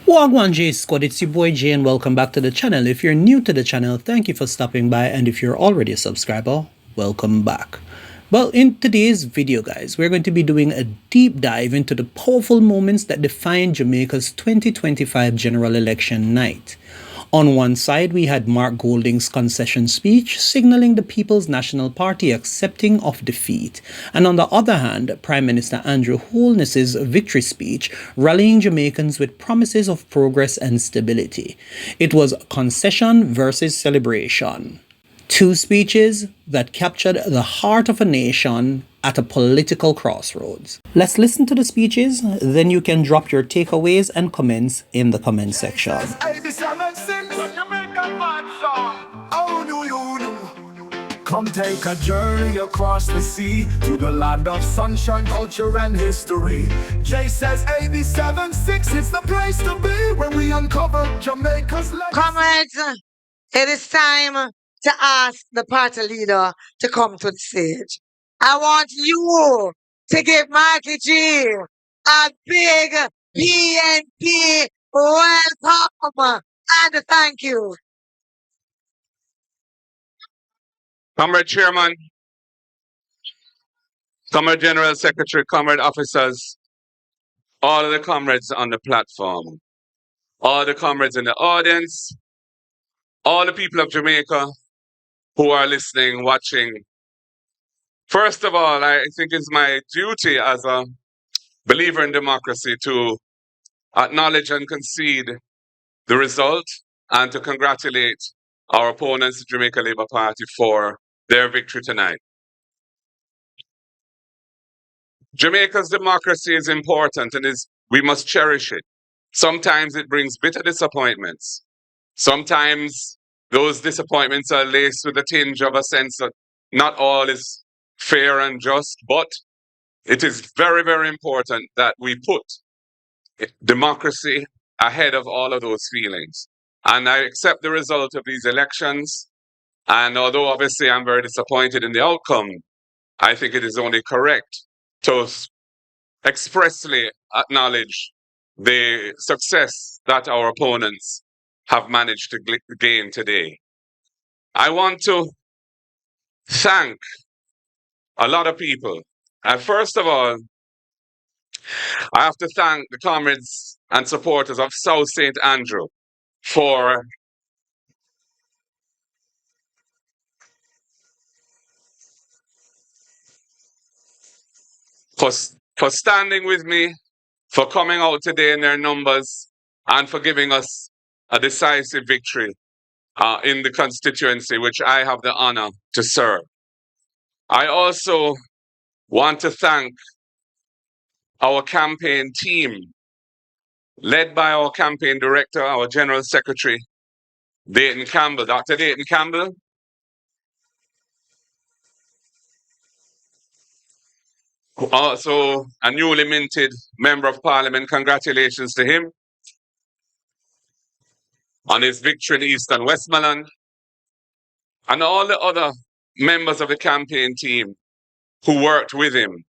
Wagwan J Squad, it's your boy Jay and welcome back to the channel. If you're new to the channel, thank you for stopping by, and if you're already a subscriber, welcome back. Well, in today's video guys, we're going to be doing a deep dive into the powerful moments that defined Jamaica's 2025 general election night. On one side, we had Mark Golding's concession speech signaling the People's National Party accepting of defeat, and on the other hand, Prime Minister Andrew Holness's victory speech rallying Jamaicans with promises of progress and stability. It was concession versus celebration. Two speeches that captured the heart of a nation at a political crossroads. Let's listen to the speeches, then you can drop your takeaways and comments in the comment section. Come take a journey across the sea to the land of sunshine, culture, and history. Jae Says 87.6, it's the place to be when we uncover Jamaica's legacy. Comrades, it is time to ask the party leader to come to the stage. I want you to give Mikey G a big PNP welcome and thank you. Comrade Chairman, Comrade General Secretary, Comrade Officers, all of the comrades on the platform, all the comrades in the audience, all the people of Jamaica who are listening, watching. First of all, I think it's my duty as a believer in democracy to acknowledge and concede the result and to congratulate our opponents, the Jamaica Labour Party, for their victory tonight. Jamaica's democracy is important and we must cherish it. Sometimes it brings bitter disappointments. Sometimes those disappointments are laced with a tinge of a sense that not all is fair and just, but it is very, very important that we put democracy ahead of all of those feelings. And I accept the result of these elections. And although obviously I'm very disappointed in the outcome, I think it is only correct to expressly acknowledge the success that our opponents have managed to gain today. I want to thank a lot of people. First of all, I have to thank the comrades and supporters of South St. Andrew for standing with me, for coming out today in their numbers, and for giving us a decisive victory in the constituency, which I have the honor to serve. I also want to thank our campaign team, led by our campaign director, our general secretary, Dayton Campbell, Dr. Dayton Campbell. Also a newly minted member of parliament. Congratulations to him on his victory in East and Westmoreland. And all the other members of the campaign team who worked with him.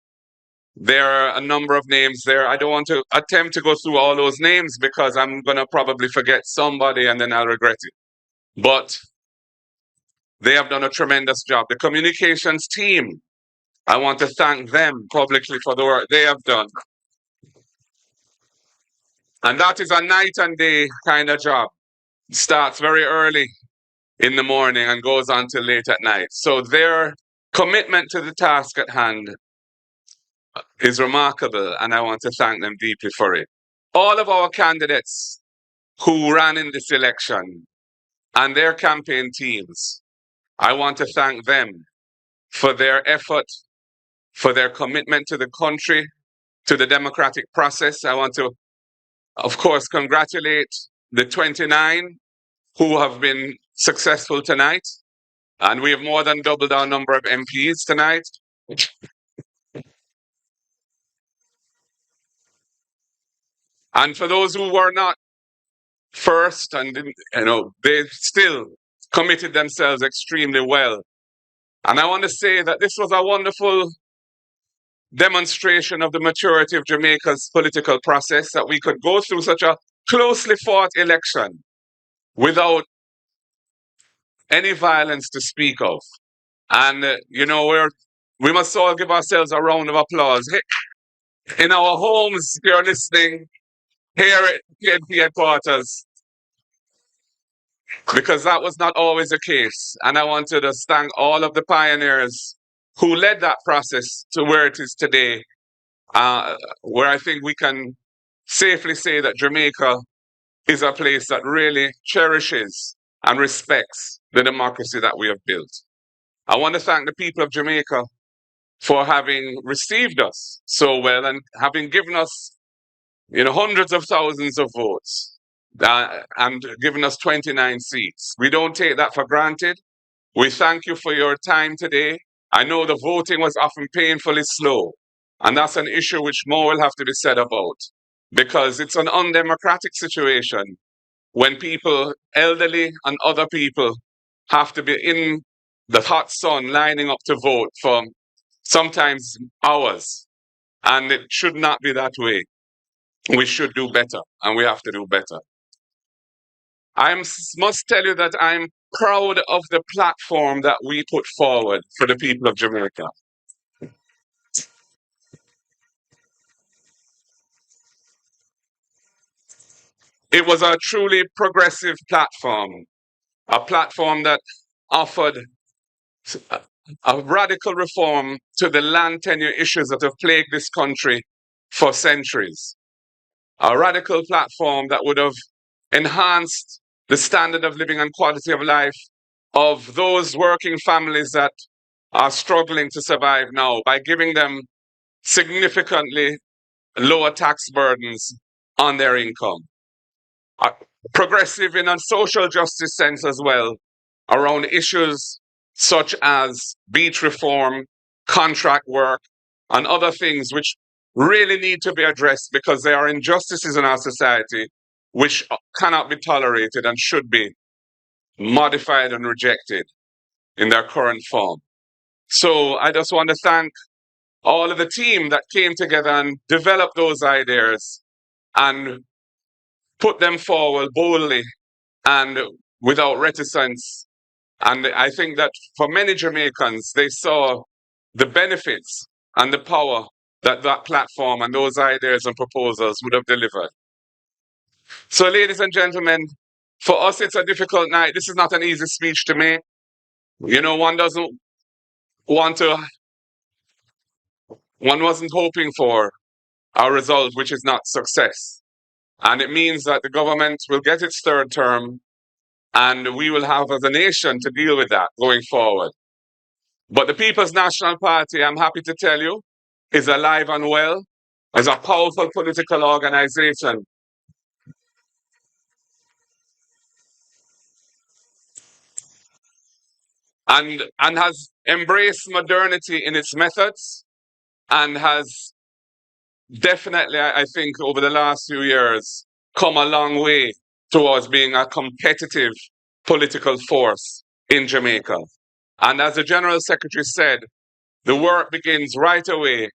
There are a number of names there. I don't want to attempt to go through all those names because I'm going to probably forget somebody and then I'll regret it. But they have done a tremendous job. The communications team, I want to thank them publicly for the work they have done. And that is a night and day kind of job. It starts very early in the morning and goes on till late at night. So their commitment to the task at hand is remarkable, and I want to thank them deeply for it. All of our candidates who ran in this election and their campaign teams, I want to thank them for their effort, for their commitment to the country, to the democratic process. I want to, of course, congratulate the 29 who have been successful tonight. And we have more than doubled our number of MPs tonight. And for those who were not first, and they still committed themselves extremely well. And I want to say that this was a wonderful demonstration of the maturity of Jamaica's political process, that we could go through such a closely fought election without any violence to speak of. And, we must all give ourselves a round of applause. In our homes, if you're listening, here at PNP headquarters, because that was not always the case. And I want to just thank all of the pioneers who led that process to where it is today, where I think we can safely say that Jamaica is a place that really cherishes and respects the democracy that we have built. I want to thank the people of Jamaica for having received us so well and having given us, hundreds of thousands of votes and given us 29 seats. We don't take that for granted. We thank you for your time today. I know the voting was often painfully slow, and that's an issue which more will have to be said about, because it's an undemocratic situation when people, elderly and other people, have to be in the hot sun lining up to vote for sometimes hours. And it should not be that way. We should do better, and we have to do better. Must tell you that I'm proud of the platform that we put forward for the people of Jamaica. It was a truly progressive platform, a platform that offered a radical reform to the land tenure issues that have plagued this country for centuries. A radical platform that would have enhanced the standard of living and quality of life of those working families that are struggling to survive now by giving them significantly lower tax burdens on their income. Progressive in a social justice sense as well, around issues such as beach reform, contract work, and other things which really need to be addressed because there are injustices in our society which cannot be tolerated and should be modified and rejected in their current form. So I just want to thank all of the team that came together and developed those ideas and put them forward boldly and without reticence. And I think that for many Jamaicans, they saw the benefits and the power that that platform and those ideas and proposals would have delivered. So, ladies and gentlemen, for us, it's a difficult night. This is not an easy speech to make. One doesn't want to, one wasn't hoping for a result which is not success. And it means that the government will get its third term and we will have as a nation to deal with that going forward. But the People's National Party, I'm happy to tell you, is alive and well, is a powerful political organization. And has embraced modernity in its methods and has definitely, I think, over the last few years, come a long way towards being a competitive political force in Jamaica. And as the General Secretary said, the work begins right away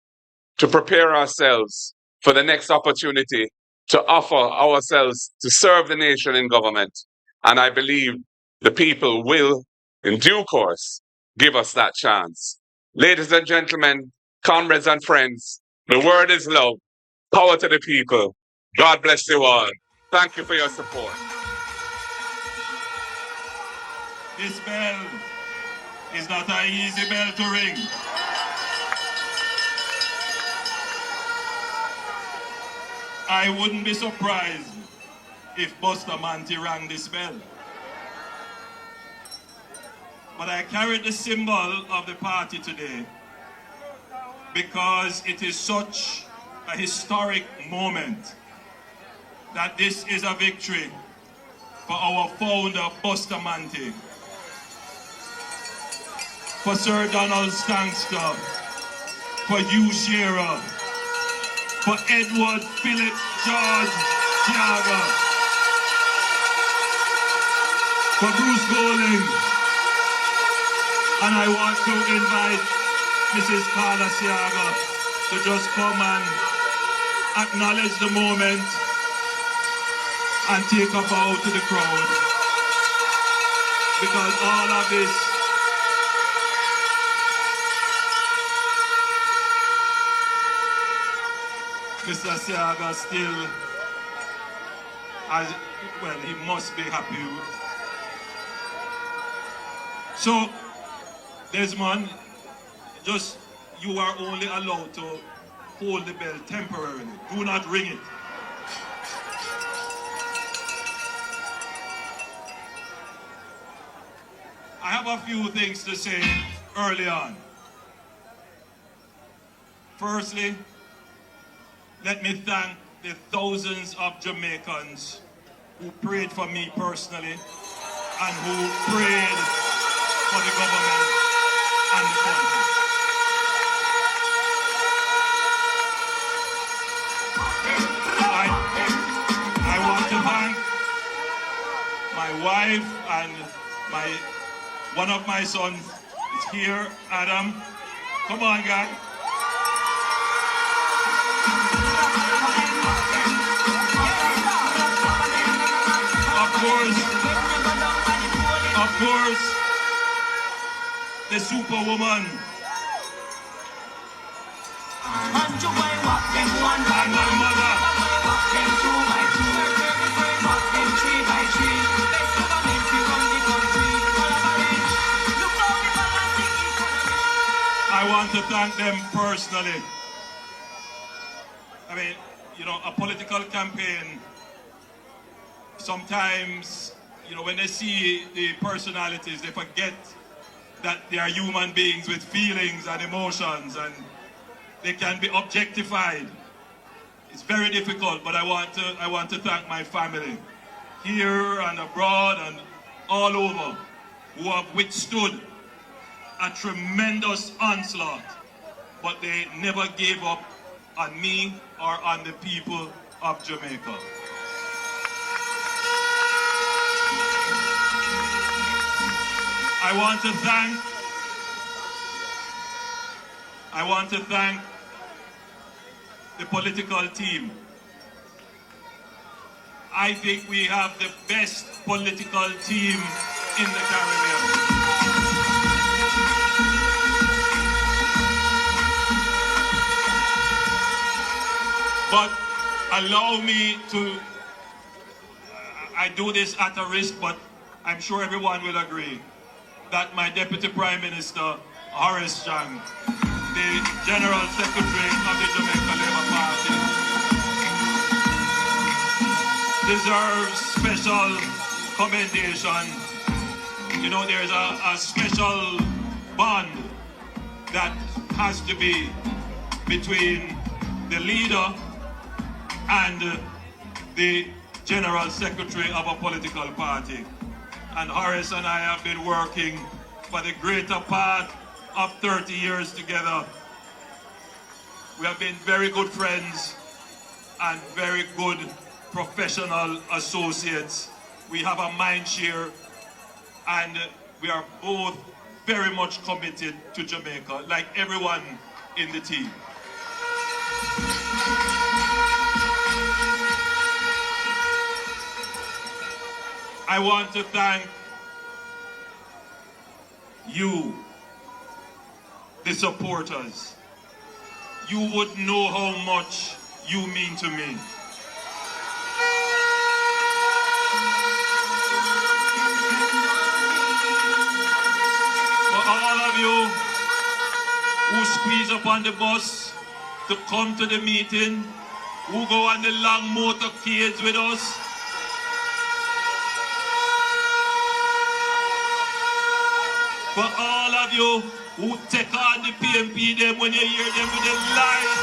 to prepare ourselves for the next opportunity to offer ourselves to serve the nation in government. And I believe the people will, in due course, give us that chance. Ladies and gentlemen, comrades and friends, the word is love. Power to the people. God bless you all. Thank you for your support. This bell is not an easy bell to ring. I wouldn't be surprised if Bustamante rang this bell. But I carried the symbol of the party today because it is such a historic moment that this is a victory for our founder, Bustamante, for Sir Donald Stanster, for Hugh Shearer, for Edward Philip George Tiaga, for Bruce Golding, and I want to invite Mrs. Carla Siaga to just come and acknowledge the moment and take a bow to the crowd, because all of this Mr. Seaga still, well, he must be happy. So, Desmond, just, you are only allowed to hold the bell temporarily. Do not ring it. I have a few things to say early on. Firstly, let me thank the thousands of Jamaicans who prayed for me personally and who prayed for the government and the country. I want to thank my wife and one of my sons is here, Adam. Come on, guy. Of course, the superwoman. And my mother. I want to thank them personally. I mean, you know, a political campaign, sometimes, you know, when they see the personalities, they forget that they are human beings with feelings and emotions, and they can be objectified. It's very difficult, but I want to thank my family here and abroad and all over who have withstood a tremendous onslaught, but they never gave up on me or on the people of Jamaica. I want to thank the political team. I think we have the best political team in the Caribbean. But allow me to, I do this at a risk, but I'm sure everyone will agree that my Deputy Prime Minister, Horace Chang, the General Secretary of the Jamaica Labour Party, deserves special commendation. You know, there's a special bond that has to be between the leader and the General Secretary of a political party. And Horace and I have been working for the greater part of 30 years together. We have been very good friends and very good professional associates. We have a mind share, and we are both very much committed to Jamaica, like everyone in the team. I want to thank you, the supporters. You would know how much you mean to me. For all of you who squeeze up on the bus to come to the meeting, who go on the long motorcades with us, for all of you who take on the PMP them when you hear them with the lies.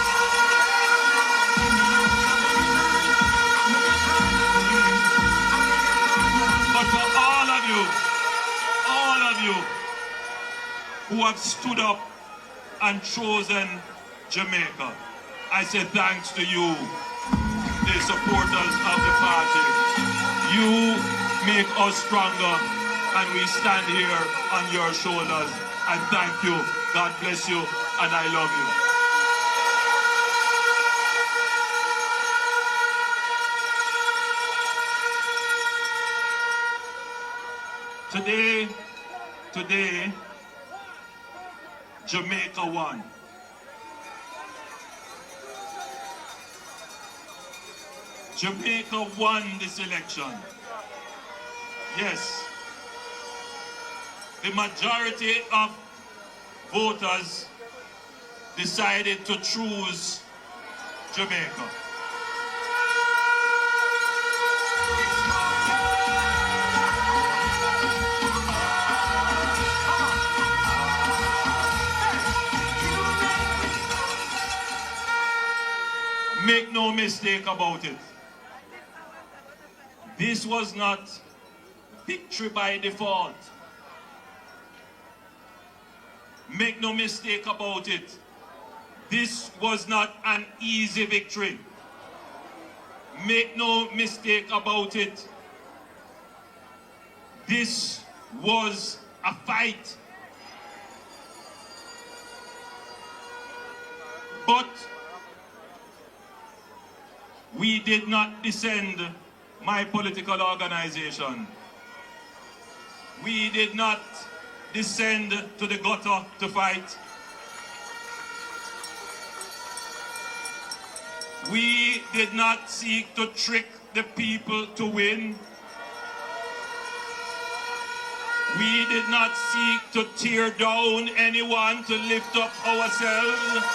But for all of you who have stood up and chosen Jamaica, I say thanks to you, the supporters of the party. You make us stronger, and we stand here on your shoulders. And thank you. God bless you, and I love you. Today, Jamaica won. Jamaica won this election. Yes. The majority of voters decided to choose Jamaica. Make no mistake about it. This was not victory by default. Make no mistake about it. This was not an easy victory. Make no mistake about it. This was a fight. But we did not descend my political organization. We did not descend to the gutter to fight. We did not seek to trick the people to win. We did not seek to tear down anyone to lift up ourselves.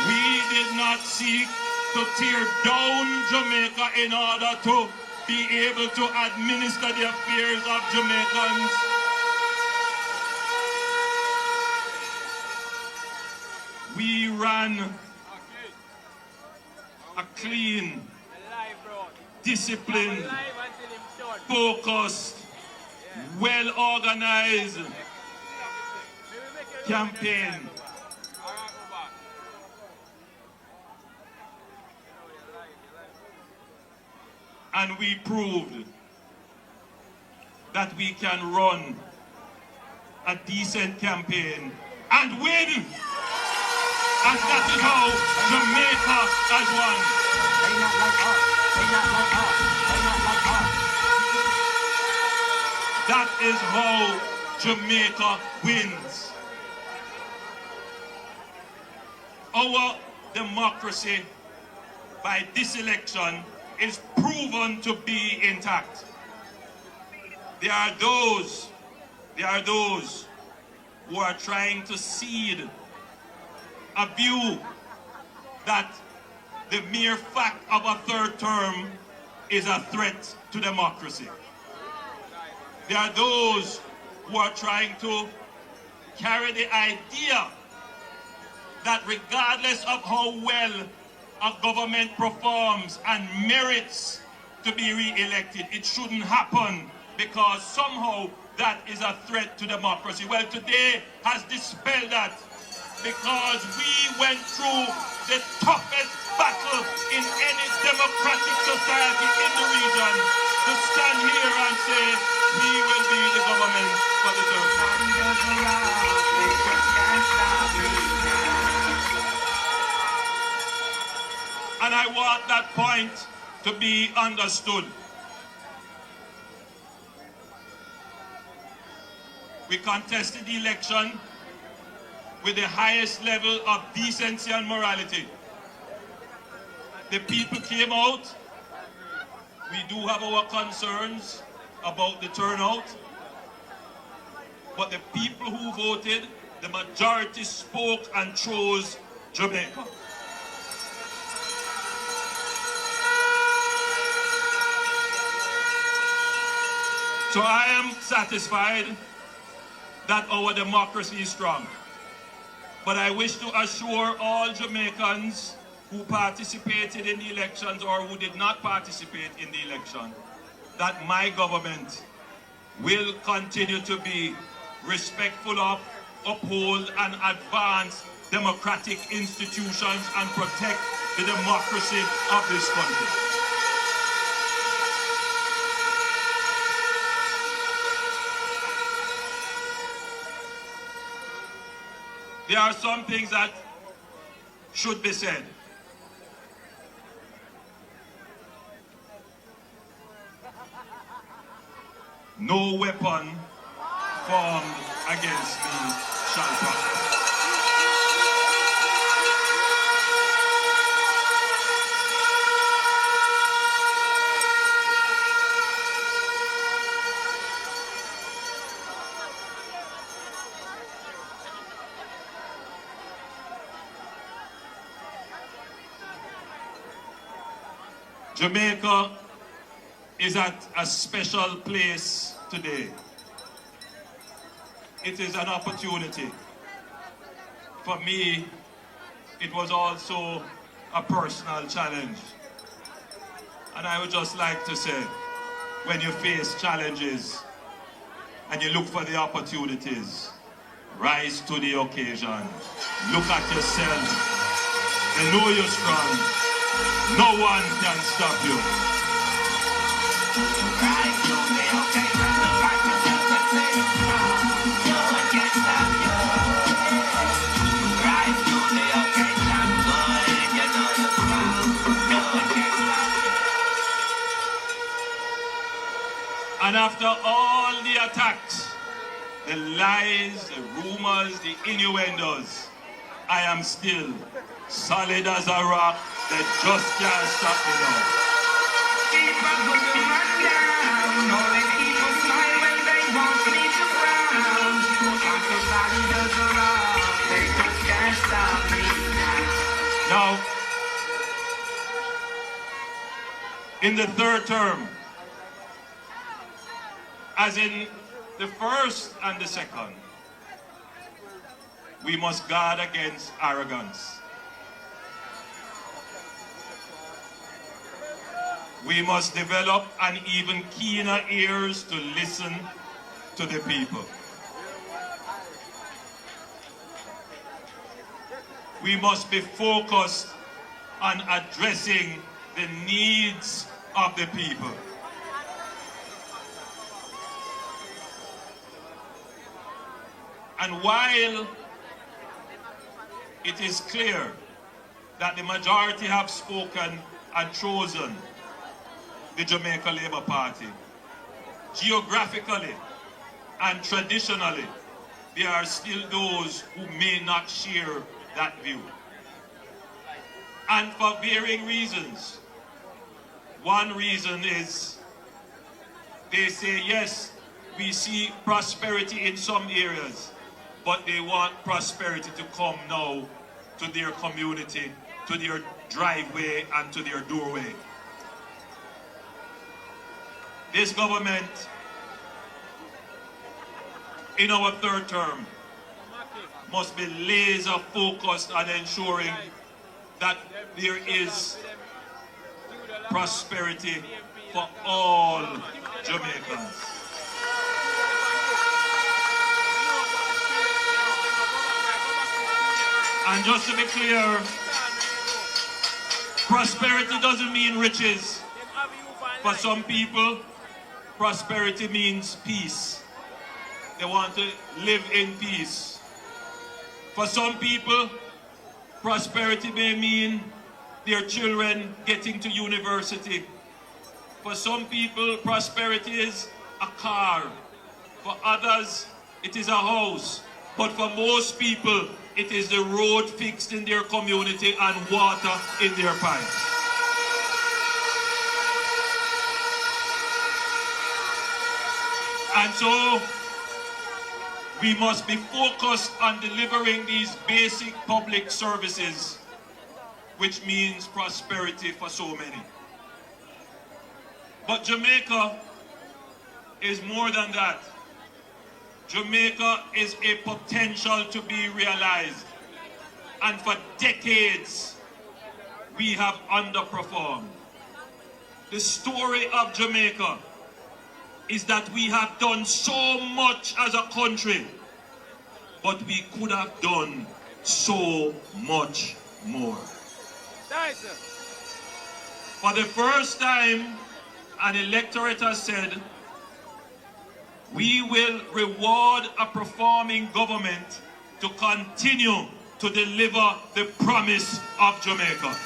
We did not seek to tear down Jamaica in order to be able to administer the affairs of Jamaicans. We ran a clean, disciplined, focused, well-organized campaign. And we proved that we can run a decent campaign and win. And that is how Jamaica has won. That is how Jamaica wins. Our democracy by this election is proven to be intact. There are those who are trying to seed a view that the mere fact of a third term is a threat to democracy. There are those who are trying to carry the idea that regardless of how well a government performs and merits to be re-elected, it shouldn't happen because somehow that is a threat to democracy. Well, today has dispelled that because we went through the toughest battle in any democratic society in the region to stand here and say we will be the government for the third time. And I want that point to be understood. We contested the election with the highest level of decency and morality. The people came out. We do have our concerns about the turnout, but the people who voted, the majority spoke and chose Jamaica. So I am satisfied that our democracy is strong. But I wish to assure all Jamaicans who participated in the elections or who did not participate in the election that my government will continue to be respectful of, uphold and advance democratic institutions and protect the democracy of this country. There are some things that should be said. No weapon formed against me shall prosper. Jamaica is at a special place today. It is an opportunity. For me, it was also a personal challenge. And I would just like to say, when you face challenges and you look for the opportunities, rise to the occasion. Look at yourself and know you're strong. No one can stop you. Rise to the occasion. Look at yourself and say you're strong. No one can stop you. Rise to the occasion. Go ahead, you know you're strong. No one can stop you. And after all the attacks, the lies, the rumors, the innuendos, I am still solid as a rock. They just can't stop me now. People put the man down. All the people smile when they want me to frown. Can't nobody does the wrong. They just can't stop me now. Now, in the third term, as in the first and the second, we must guard against arrogance. We must develop an even keener ears to listen to the people. We must be focused on addressing the needs of the people. And while it is clear that the majority have spoken and chosen the Jamaica Labour Party, geographically and traditionally, there are still those who may not share that view. And for varying reasons. One reason is they say, yes, we see prosperity in some areas, but they want prosperity to come now to their community, to their driveway, and to their doorway. This government, in our third term, must be laser focused on ensuring that there is prosperity for all Jamaicans. And just to be clear, prosperity doesn't mean riches. For some people, prosperity means peace. They want to live in peace. For some people, prosperity may mean their children getting to university. For some people, prosperity is a car. For others, it is a house. But for most people, it is the road fixed in their community and water in their pipes. And so, we must be focused on delivering these basic public services, which means prosperity for so many. But Jamaica is more than that. Jamaica is a potential to be realized. And for decades, we have underperformed. The story of Jamaica is that we have done so much as a country, but we could have done so much more. For the first time, an electorate has said, we will reward a performing government to continue to deliver the promise of Jamaica.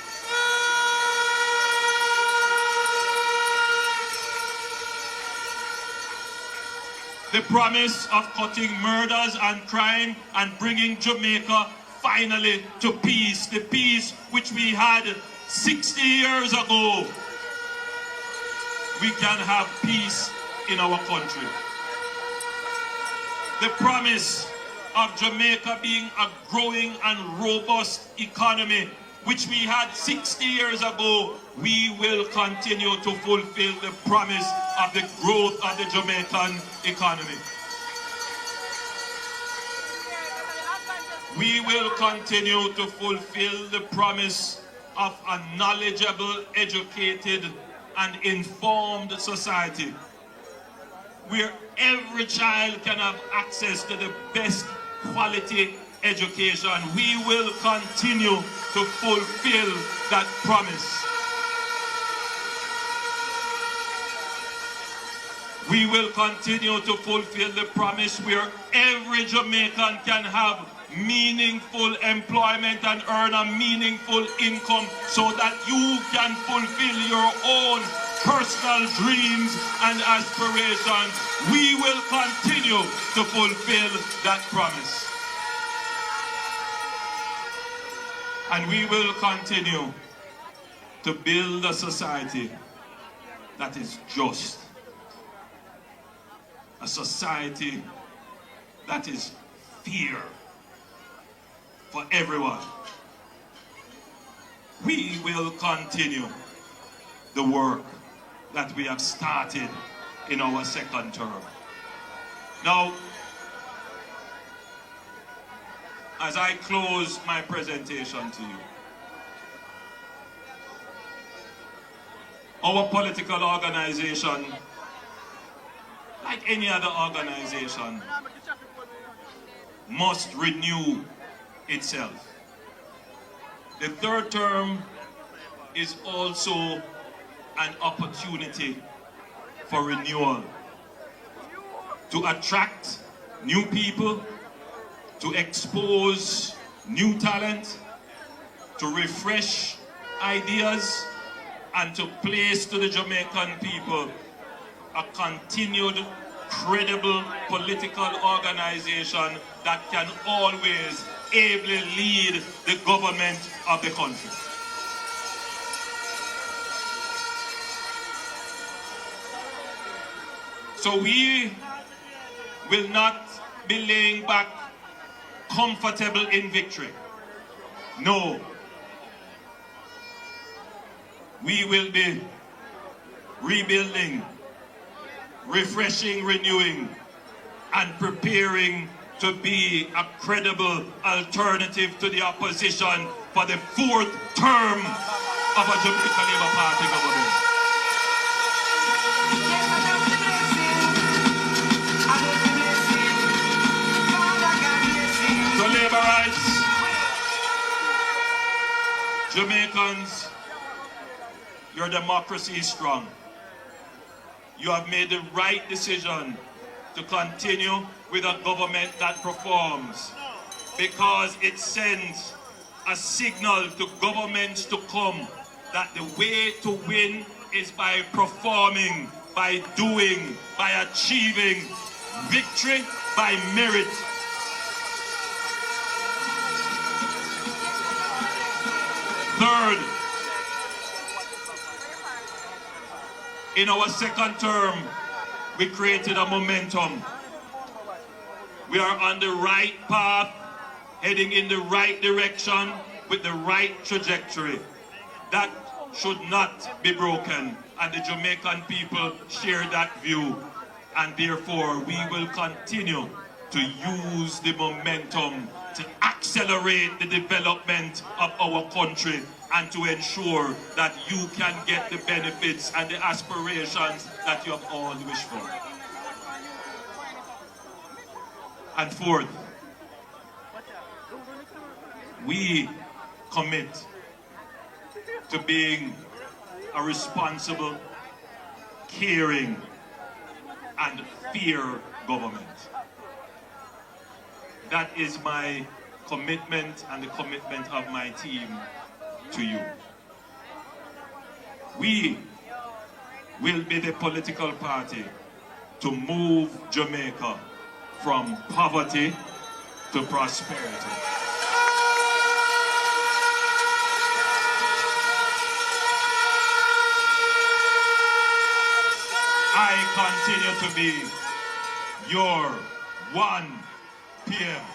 the promise of cutting murders and crime and bringing Jamaica finally to peace, the peace which we had 60 years ago. We can have peace in our country. The promise of Jamaica being a growing and robust economy, which we had 60 years ago, we will continue to fulfill the promise of the growth of the Jamaican economy. We will continue to fulfill the promise of a knowledgeable, educated, and informed society, where every child can have access to the best quality education. We will continue to fulfill that promise. We will continue to fulfill the promise where every Jamaican can have meaningful employment and earn a meaningful income so that you can fulfill your own personal dreams and aspirations. We will continue to fulfill that promise. And we will continue to build a society that is just. A society that is fair for everyone. We will continue the work that we have started in our second term. Now, as I close my presentation to you, our political organization, like any other organization, must renew itself. The third term is also an opportunity for renewal, to attract new people, to expose new talent, to refresh ideas, and to place to the Jamaican people a continued, credible political organization that can always ably lead the government of the country. So we will not be laying back comfortable in victory. No. We will be rebuilding, refreshing, renewing, and preparing to be a credible alternative to the opposition for the fourth term of a Jamaica Labour Party government. So Labour rights, Jamaicans, your democracy is strong. You have made the right decision to continue with a government that performs, because it sends a signal to governments to come that the way to win is by performing, by doing, by achieving victory by merit. Third, in our second term, we created a momentum. We are on the right path, heading in the right direction with the right trajectory. That should not be broken, and the Jamaican people share that view, and therefore we will continue to use the momentum to accelerate the development of our country and to ensure that you can get the benefits and the aspirations that you have all wished for. And fourth, we commit to being a responsible, caring, and fair government. That is my commitment and the commitment of my team to you. We will be the political party to move Jamaica from poverty to prosperity. I continue to be your 1 p.m.